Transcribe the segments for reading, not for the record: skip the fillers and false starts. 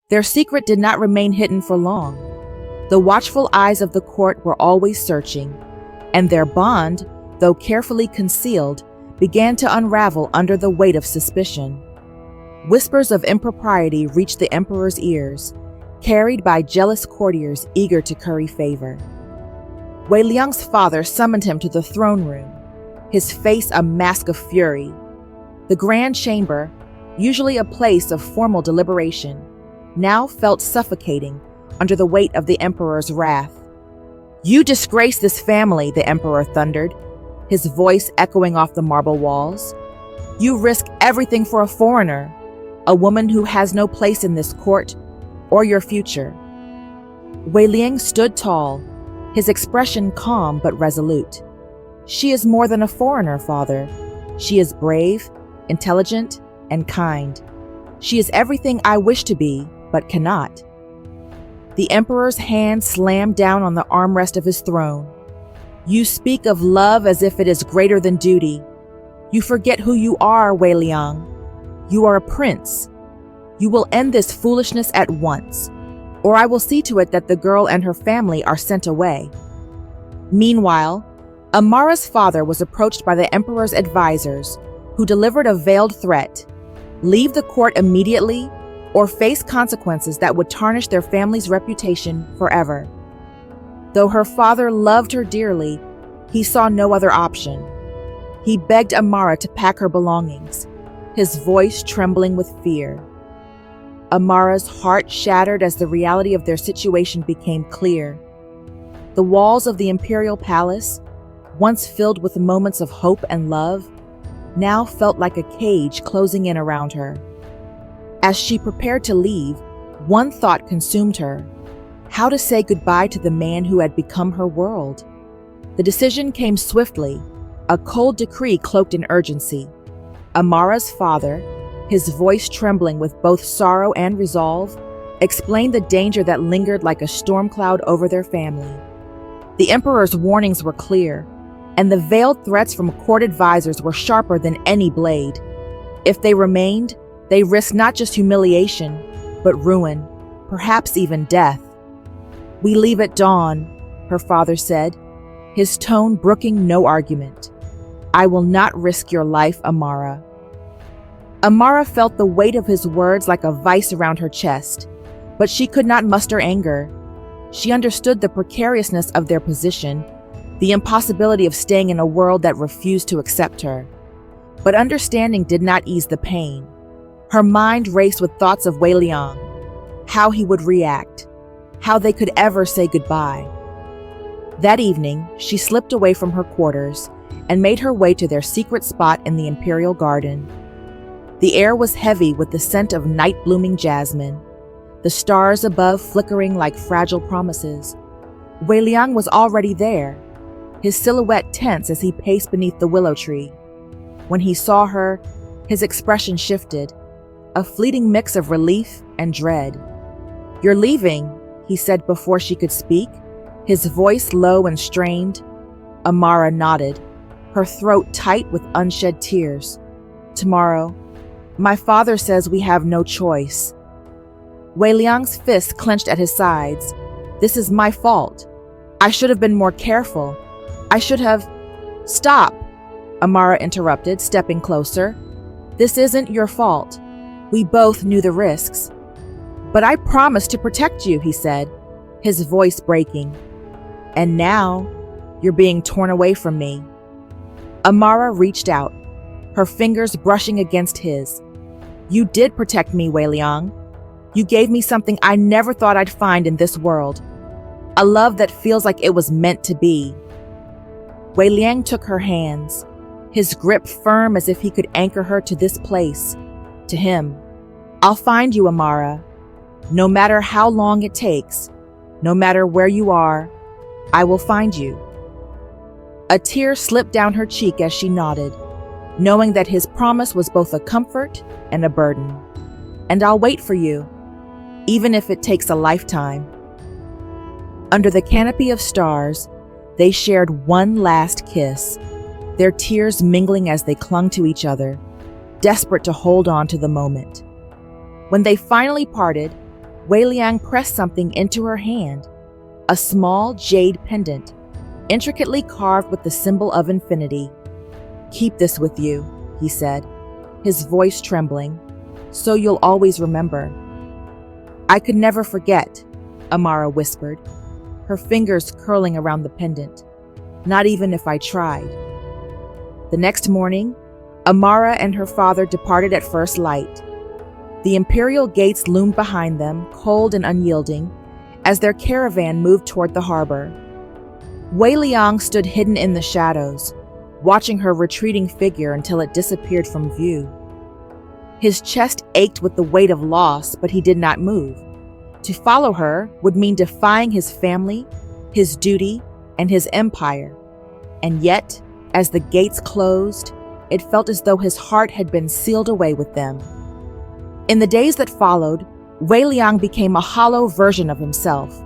Their secret did not remain hidden for long. The watchful eyes of the court were always searching, and their bond, though carefully concealed, began to unravel under the weight of suspicion. Whispers of impropriety reached the emperor's ears, carried by jealous courtiers eager to curry favor. Wei Liang's father summoned him to the throne room, his face a mask of fury. The grand chamber, usually a place of formal deliberation, now felt suffocating under the weight of the emperor's wrath. "You disgrace this family," the emperor thundered, his voice echoing off the marble walls. "You risk everything for a foreigner, a woman who has no place in this court or your future." Wei Liang stood tall, his expression calm but resolute. "She is more than a foreigner, father. She is brave, intelligent, and kind. She is everything I wish to be, but cannot." The emperor's hand slammed down on the armrest of his throne. "You speak of love as if it is greater than duty. You forget who you are, Wei Liang. You are a prince. You will end this foolishness at once, or I will see to it that the girl and her family are sent away." Meanwhile, Amara's father was approached by the emperor's advisors, who delivered a veiled threat: leave the court immediately or face consequences that would tarnish their family's reputation forever. Though her father loved her dearly, he saw no other option. He begged Amara to pack her belongings, his voice trembling with fear. Amara's heart shattered as the reality of their situation became clear. The walls of the imperial palace, once filled with moments of hope and love, now felt like a cage closing in around her. As she prepared to leave, one thought consumed her: how to say goodbye to the man who had become her world. The decision came swiftly, a cold decree cloaked in urgency. Amara's father, his voice trembling with both sorrow and resolve, explained the danger that lingered like a storm cloud over their family. The emperor's warnings were clear, and the veiled threats from court advisors were sharper than any blade. If they remained, they risked not just humiliation, but ruin, perhaps even death. "We leave at dawn," her father said, his tone brooking no argument. "I will not risk your life, Amara." Amara felt the weight of his words like a vice around her chest, but she could not muster anger. She understood the precariousness of their position, the impossibility of staying in a world that refused to accept her. But understanding did not ease the pain. Her mind raced with thoughts of Wei Liang, how he would react, how they could ever say goodbye. That evening, she slipped away from her quarters and made her way to their secret spot in the imperial garden. The air was heavy with the scent of night-blooming jasmine, the stars above flickering like fragile promises. Wei Liang was already there, his silhouette tense as he paced beneath the willow tree. When he saw her, his expression shifted, a fleeting mix of relief and dread. "You're leaving," he said before she could speak, his voice low and strained. Amara nodded, her throat tight with unshed tears. "Tomorrow. My father says we have no choice." Wei Liang's fists clenched at his sides. "This is my fault. I should have been more careful. I should have—" "Stop," Amara interrupted, stepping closer. "This isn't your fault. We both knew the risks." "But I promised to protect you," he said, his voice breaking. "And now, you're being torn away from me." Amara reached out, her fingers brushing against his. "You did protect me, Wei Liang. You gave me something I never thought I'd find in this world. A love that feels like it was meant to be." Wei Liang took her hands, his grip firm as if he could anchor her to this place, to him. "I'll find you, Amara. No matter how long it takes, no matter where you are, I will find you." A tear slipped down her cheek as she nodded, knowing that his promise was both a comfort and a burden. "And I'll wait for you, even if it takes a lifetime." Under the canopy of stars, they shared one last kiss, their tears mingling as they clung to each other, desperate to hold on to the moment. When they finally parted, Wei Liang pressed something into her hand, a small jade pendant, intricately carved with the symbol of infinity. "Keep this with you," he said, his voice trembling, "so you'll always remember." "I could never forget," Amara whispered, her fingers curling around the pendant. "Not even if I tried." The next morning, Amara and her father departed at first light. The imperial gates loomed behind them, cold and unyielding, as their caravan moved toward the harbor. Wei Liang stood hidden in the shadows, watching her retreating figure until it disappeared from view. His chest ached with the weight of loss, but he did not move. To follow her would mean defying his family, his duty, and his empire. And yet, as the gates closed, it felt as though his heart had been sealed away with them. In the days that followed, Wei Liang became a hollow version of himself.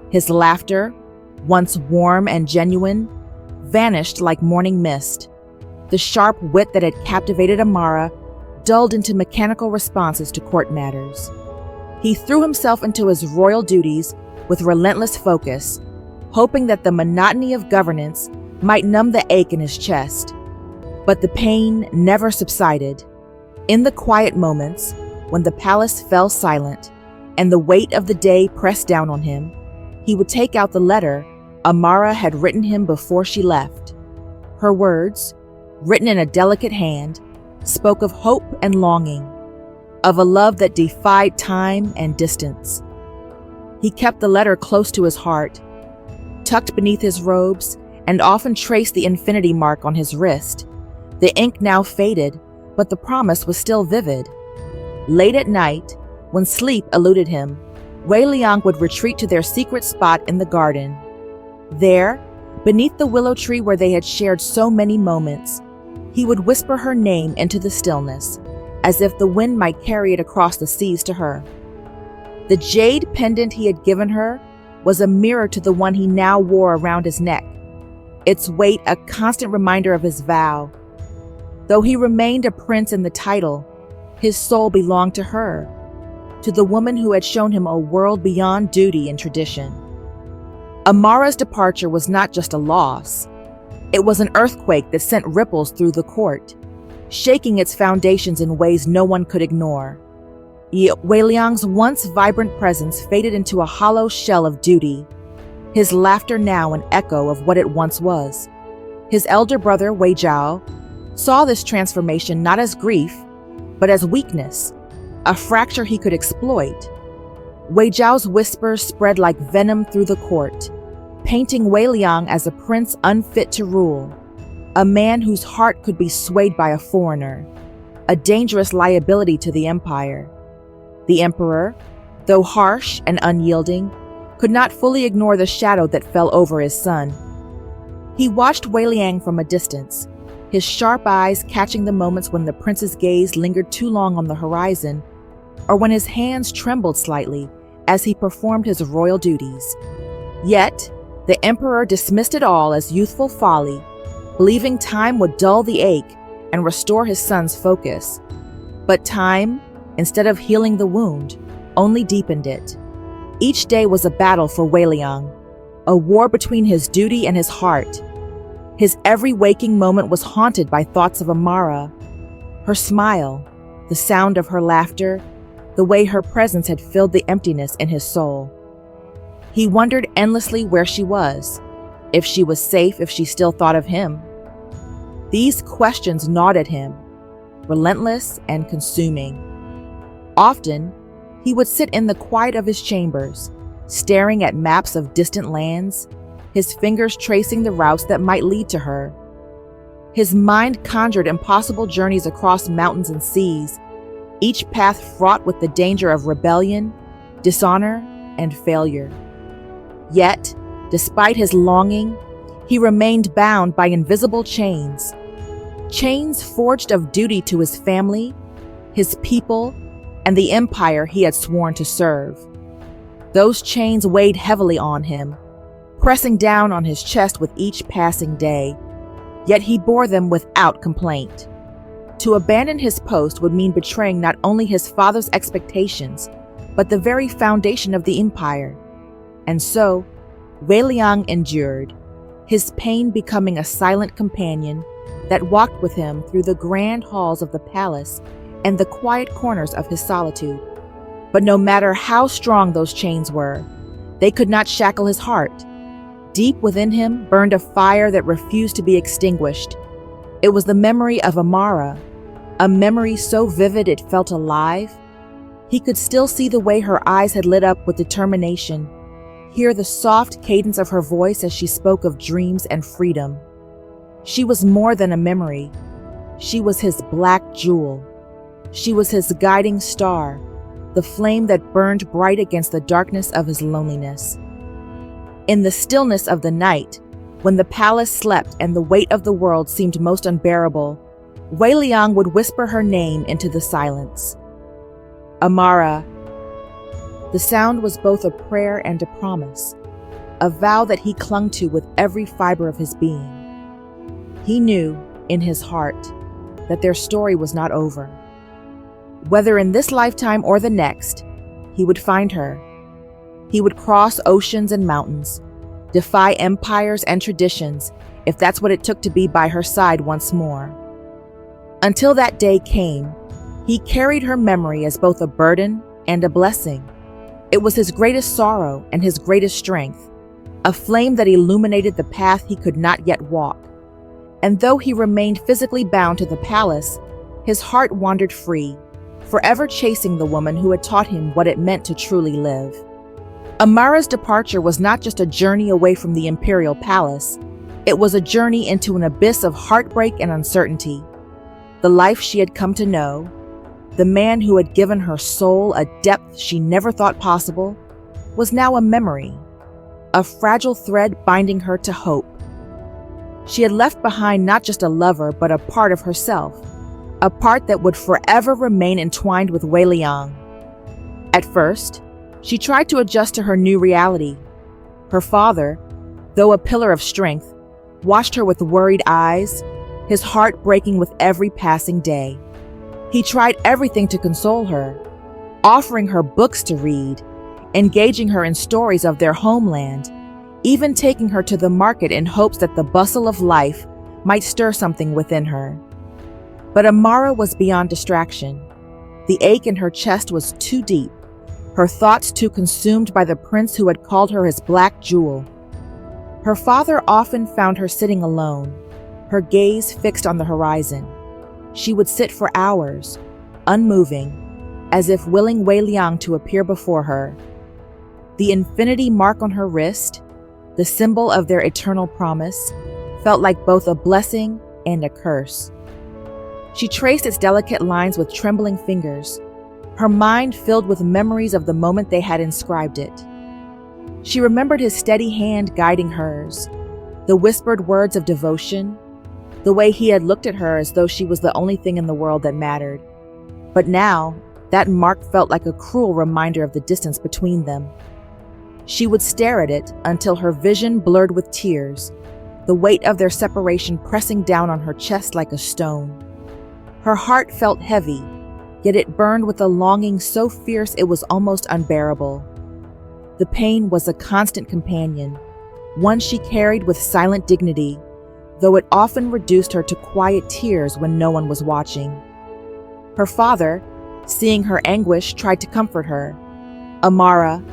His laughter, once warm and genuine, vanished like morning mist. The sharp wit that had captivated Amara dulled into mechanical responses to court matters. He threw himself into his royal duties with relentless focus, hoping that the monotony of governance might numb the ache in his chest. But the pain never subsided. In the quiet moments, when the palace fell silent and the weight of the day pressed down on him, he would take out the letter Amara had written him before she left. Her words, written in a delicate hand, spoke of hope and longing, of a love that defied time and distance. He kept the letter close to his heart, tucked beneath his robes, and often traced the infinity mark on his wrist. The ink now faded, but the promise was still vivid. Late at night, when sleep eluded him, Wei Liang would retreat to their secret spot in the garden. There, beneath the willow tree where they had shared so many moments, he would whisper her name into the stillness, as if the wind might carry it across the seas to her. The jade pendant he had given her was a mirror to the one he now wore around his neck, its weight a constant reminder of his vow. Though he remained a prince in the title, his soul belonged to her, to the woman who had shown him a world beyond duty and tradition. Amara's departure was not just a loss. It was an earthquake that sent ripples through the court, shaking its foundations in ways no one could ignore. Wei Liang's once vibrant presence faded into a hollow shell of duty, his laughter now an echo of what it once was. His elder brother, Wei Zhao, saw this transformation not as grief, but as weakness, a fracture he could exploit. Wei Zhao's whispers spread like venom through the court, painting Wei Liang as a prince unfit to rule, a man whose heart could be swayed by a foreigner, a dangerous liability to the empire. The emperor, though harsh and unyielding, could not fully ignore the shadow that fell over his son. He watched Wei Liang from a distance, his sharp eyes catching the moments when the prince's gaze lingered too long on the horizon, or when his hands trembled slightly as he performed his royal duties. Yet, the emperor dismissed it all as youthful folly, believing time would dull the ache and restore his son's focus. But time, instead of healing the wound, only deepened it. Each day was a battle for Wei Liang, a war between his duty and his heart. His every waking moment was haunted by thoughts of Amara, her smile, the sound of her laughter, the way her presence had filled the emptiness in his soul. He wondered endlessly where she was, if she was safe, if she still thought of him. These questions gnawed at him, relentless and consuming. Often, he would sit in the quiet of his chambers, staring at maps of distant lands, his fingers tracing the routes that might lead to her. His mind conjured impossible journeys across mountains and seas, each path fraught with the danger of rebellion, dishonor, and failure. Yet, despite his longing, he remained bound by invisible chains. Chains forged of duty to his family, his people, and the empire he had sworn to serve. Those chains weighed heavily on him, pressing down on his chest with each passing day, yet he bore them without complaint. To abandon his post would mean betraying not only his father's expectations, but the very foundation of the empire. And so, Wei Liang endured, his pain becoming a silent companion that walked with him through the grand halls of the palace and the quiet corners of his solitude. But no matter how strong those chains were, they could not shackle his heart. Deep within him burned a fire that refused to be extinguished. It was the memory of Amara, a memory so vivid it felt alive. He could still see the way her eyes had lit up with determination, hear the soft cadence of her voice as she spoke of dreams and freedom. She was more than a memory. She was his black jewel. She was his guiding star, the flame that burned bright against the darkness of his loneliness. In the stillness of the night, when the palace slept and the weight of the world seemed most unbearable, Wei Liang would whisper her name into the silence. Amara. The sound was both a prayer and a promise, a vow that he clung to with every fiber of his being. He knew, in his heart, that their story was not over. Whether in this lifetime or the next, he would find her. He would cross oceans and mountains, defy empires and traditions, if that's what it took to be by her side once more. Until that day came, he carried her memory as both a burden and a blessing. It was his greatest sorrow and his greatest strength, a flame that illuminated the path he could not yet walk. And though he remained physically bound to the palace, his heart wandered free, forever chasing the woman who had taught him what it meant to truly live. Amara's departure was not just a journey away from the imperial palace, it was a journey into an abyss of heartbreak and uncertainty. The life she had come to know, the man who had given her soul a depth she never thought possible, was now a memory, a fragile thread binding her to hope. She had left behind not just a lover, but a part of herself, a part that would forever remain entwined with Wei Liang. At first, she tried to adjust to her new reality. Her father, though a pillar of strength, watched her with worried eyes, his heart breaking with every passing day. He tried everything to console her, offering her books to read, engaging her in stories of their homeland, even taking her to the market in hopes that the bustle of life might stir something within her. But Amara was beyond distraction. The ache in her chest was too deep, her thoughts too consumed by the prince who had called her his black jewel. Her father often found her sitting alone, her gaze fixed on the horizon. She would sit for hours, unmoving, as if willing Wei Liang to appear before her. The infinity mark on her wrist, the symbol of their eternal promise, felt like both a blessing and a curse. She traced its delicate lines with trembling fingers, her mind filled with memories of the moment they had inscribed it. She remembered his steady hand guiding hers, the whispered words of devotion, the way he had looked at her as though she was the only thing in the world that mattered. But now, that mark felt like a cruel reminder of the distance between them. She would stare at it until her vision blurred with tears, the weight of their separation pressing down on her chest like a stone. Her heart felt heavy, yet it burned with a longing so fierce it was almost unbearable. The pain was a constant companion, one she carried with silent dignity, though it often reduced her to quiet tears when no one was watching. Her father, seeing her anguish, tried to comfort her. "Amara,"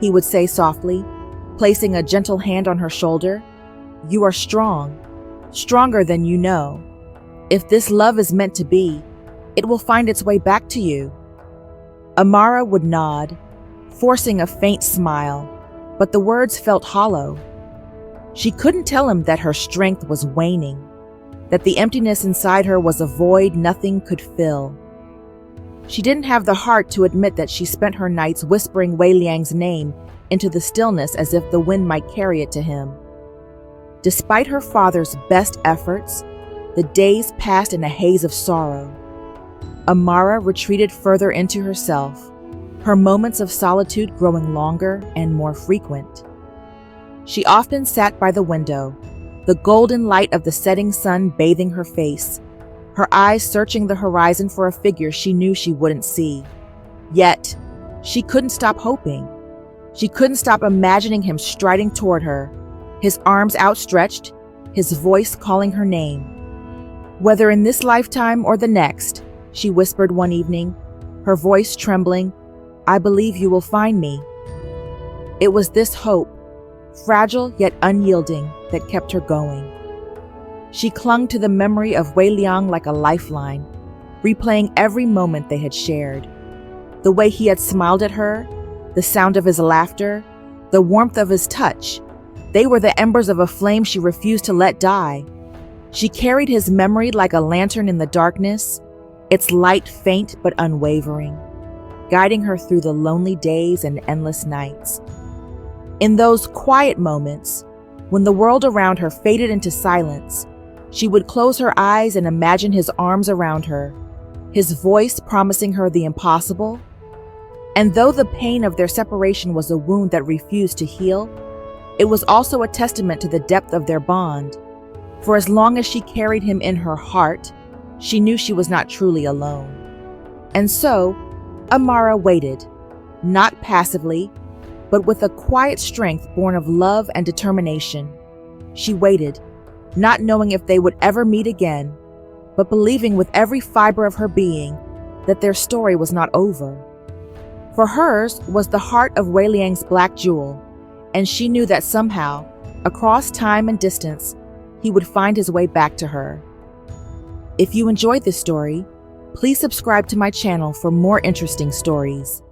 he would say softly, placing a gentle hand on her shoulder, "you are strong, stronger than you know. If this love is meant to be, it will find its way back to you." Amara would nod, forcing a faint smile, but the words felt hollow. She couldn't tell him that her strength was waning, that the emptiness inside her was a void nothing could fill. She didn't have the heart to admit that she spent her nights whispering Wei Liang's name into the stillness as if the wind might carry it to him. Despite her father's best efforts, the days passed in a haze of sorrow. Amara retreated further into herself, her moments of solitude growing longer and more frequent. She often sat by the window, the golden light of the setting sun bathing her face, her eyes searching the horizon for a figure she knew she wouldn't see. Yet, She couldn't stop hoping. She couldn't stop imagining him striding toward her, his arms outstretched, his voice calling her name. "Whether in this lifetime or the next," she whispered one evening, her voice trembling, "I believe you will find me." It was this hope, fragile yet unyielding, that kept her going. She clung to the memory of Wei Liang like a lifeline, replaying every moment they had shared. The way he had smiled at her, the sound of his laughter, the warmth of his touch, they were the embers of a flame she refused to let die. She carried his memory like a lantern in the darkness, its light faint but unwavering, guiding her through the lonely days and endless nights. In those quiet moments, when the world around her faded into silence, she would close her eyes and imagine his arms around her, his voice promising her the impossible. And though the pain of their separation was a wound that refused to heal, it was also a testament to the depth of their bond. For as long as she carried him in her heart, she knew she was not truly alone. And so, Amara waited, not passively, but with a quiet strength born of love and determination. She waited, not knowing if they would ever meet again, but believing with every fiber of her being that their story was not over. For hers was the heart of Wei Liang's black jewel, and she knew that somehow, across time and distance, he would find his way back to her. If you enjoyed this story, please subscribe to my channel for more interesting stories.